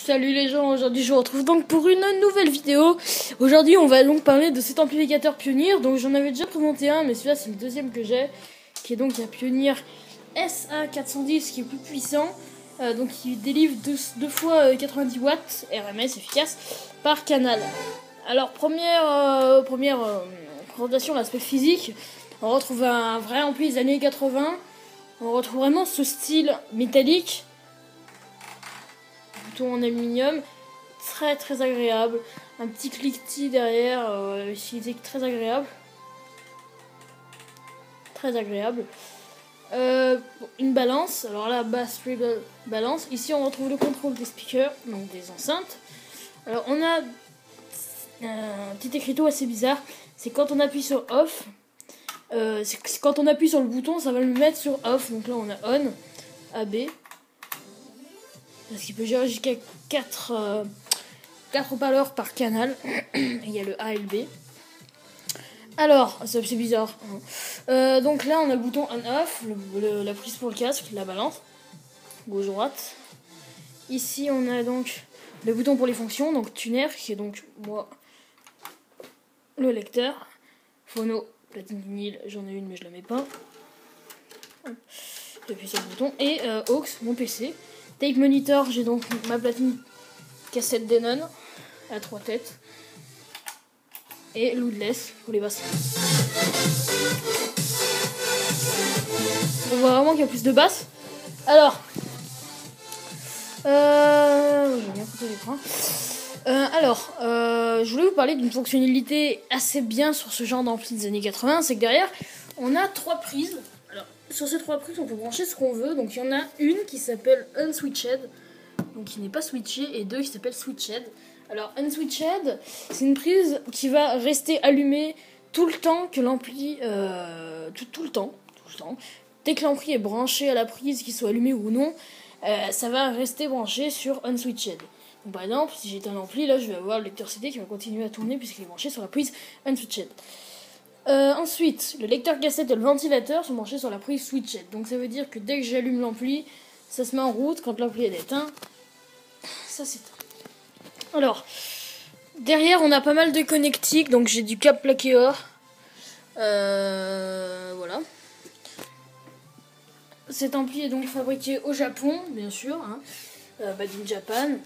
Salut les gens, aujourd'hui je vous retrouve donc pour une nouvelle vidéo. Aujourd'hui on va donc parler de cet amplificateur Pioneer. Donc j'en avais déjà présenté un, mais celui-là c'est le deuxième que j'ai, qui est donc un Pioneer SA410 qui est plus puissant. Donc il délivre 2 fois 90 watts RMS efficace par canal. Alors première présentation, l'aspect physique. On retrouve un vrai ampli des années 80. On retrouve vraiment ce style métallique, bouton en aluminium, très agréable. Un petit cliquetis derrière, très agréable. Très agréable. Une balance, alors là, basse treble balance. Ici on retrouve le contrôle des speakers, donc des enceintes. Alors on a un petit écriteau assez bizarre, c'est quand on appuie sur off, c'est quand on appuie sur le bouton, ça va le mettre sur off. Donc là on a on, AB, parce qu'il peut gérer jusqu'à 4 haut-parleurs par canal. Il y a le A et le B. Alors, c'est bizarre. Donc là, on a le bouton on-off, la prise pour le casque, la balance, gauche-droite. Ici, on a donc le bouton pour les fonctions, donc tuner, qui est donc, moi, le lecteur. Phono, platine vinyle, j'en ai une, mais je la mets pas. J'appuie sur le bouton. Et aux, mon PC. Tape monitor, j'ai donc ma platine cassette Denon, à 3 têtes. Et loudless pour les basses. On voit vraiment qu'il y a plus de basses. Alors, j'ai bien foutu l'écran. Je voulais vous parler d'une fonctionnalité assez bien sur ce genre d'ampli des années 80. C'est que derrière, on a 3 prises. Alors, sur ces 3 prises, on peut brancher ce qu'on veut. Donc, il y en a une qui s'appelle Unswitched, donc qui n'est pas switchée, et 2 qui s'appellent Switched. Alors, Unswitched, c'est une prise qui va rester allumée tout le temps que l'ampli... tout le temps. Dès que l'ampli est branché à la prise, qu'il soit allumé ou non, ça va rester branché sur Unswitched. Donc, par exemple, si j'ai un ampli, là, je vais avoir le lecteur CD qui va continuer à tourner puisqu'il est branché sur la prise Unswitched. Ensuite, le lecteur cassette et le ventilateur sont branchés sur la prise Switched. Donc, ça veut dire que dès que j'allume l'ampli, ça se met en route. Quand l'ampli est éteint, ça s'éteint. Alors, derrière, on a pas mal de connectiques. Donc, j'ai du câble plaqué or. Voilà. Cet ampli est donc fabriqué au Japon, bien sûr. Made in Japan.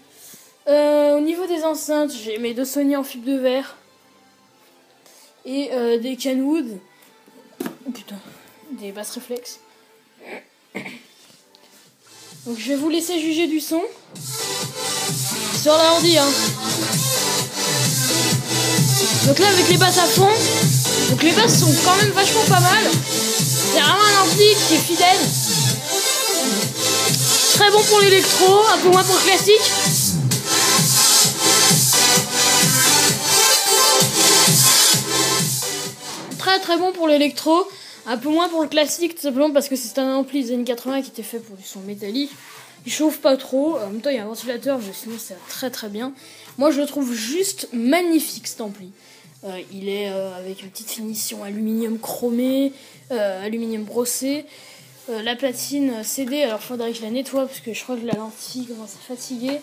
Au niveau des enceintes, j'ai mes 2 Sony en fibre de verre. Et des Kenwood. Oh putain. Des basses réflexes. Donc, je vais vous laisser juger du son. Sur l'ordi, Donc là, avec les basses à fond, donc les basses sont quand même vachement pas mal. C'est vraiment un ampli qui est fidèle. Très bon pour l'électro, un peu moins pour le classique. Très bon pour l'électro, un peu moins pour le classique, tout simplement parce que c'est un ampli des années 80 qui était fait pour du son métallique. Il chauffe pas trop, en même temps il y a un ventilateur, mais sinon c'est très bien. Moi je le trouve juste magnifique cet ampli. Il est avec une petite finition aluminium chromé, aluminium brossé. La platine CD, alors faudrait que je la nettoie parce que je crois que la lentille commence à fatiguer.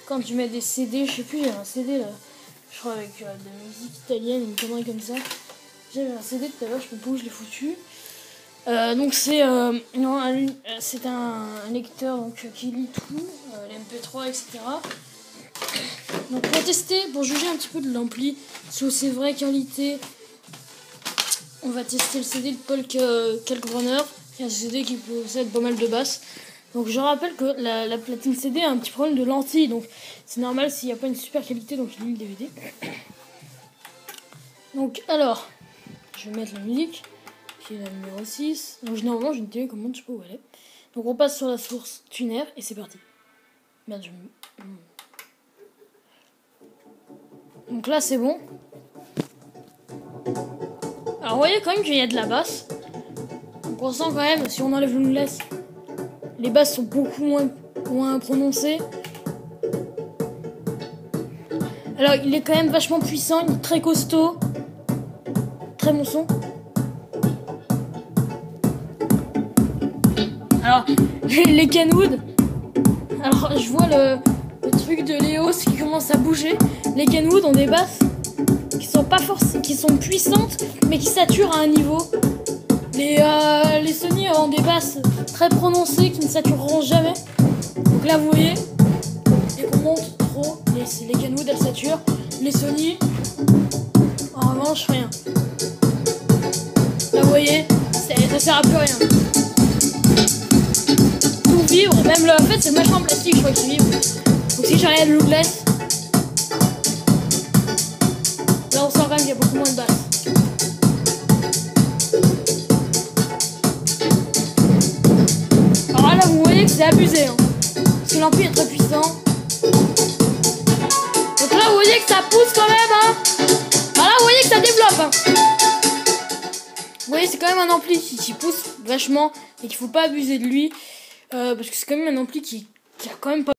Quand tu mets des CD, je sais plus, il y a un CD là, je crois avec de la musique italienne, une connerie comme ça. J'avais un CD tout à l'heure, je sais pas où je l'ai foutu. Donc c'est un lecteur donc, qui lit tout, les MP3, etc. Donc pour tester, pour juger un petit peu de l'ampli, sur ses vraies qualités, on va tester le CD de Paul Kalkbrenner, qui est un CD qui possède pas mal de basses. Donc je rappelle que la platine CD a un petit problème de lentille, donc c'est normal s'il n'y a pas une super qualité, donc je lis le DVD. Donc alors, je vais mettre la musique, qui est la numéro 6. Donc normalement j'ai une télé commande, je sais pas où elle est. Donc on passe sur la source tuner et c'est parti. Merde, Donc là c'est bon. Alors vous voyez quand même qu'il y a de la basse. Donc on sent quand même, si on enlève le loudless, les basses sont beaucoup moins prononcées. Alors il est quand même vachement puissant, il est très costaud. Très bon son. Alors les Kenwood. Alors je vois le truc de commence à bouger. Les Kenwood ont des basses qui sont pas qui sont puissantes, mais qui saturent à un niveau. Les Sony ont des basses très prononcées qui ne satureront jamais. Donc là, vous voyez, dès qu'on monte trop, les Kenwood elles saturent. Les Sony, en revanche, rien. Là, vous voyez, ça sert à plus rien. Tout vibre, même en fait, c'est le machin en plastique, je crois, qui vibre. Donc si j'arrête le lookless, là, on sent quand même qu'il y a beaucoup moins de basses. Alors là, vous voyez que c'est abusé, hein, parce que l'ampli est très puissant. Donc là, vous voyez que ça pousse quand même, hein. Alors là, vous voyez que ça développe, hein. Vous voyez, c'est quand même un ampli qui pousse vachement et qu'il faut pas abuser de lui, parce que c'est quand même un ampli qui a quand même pas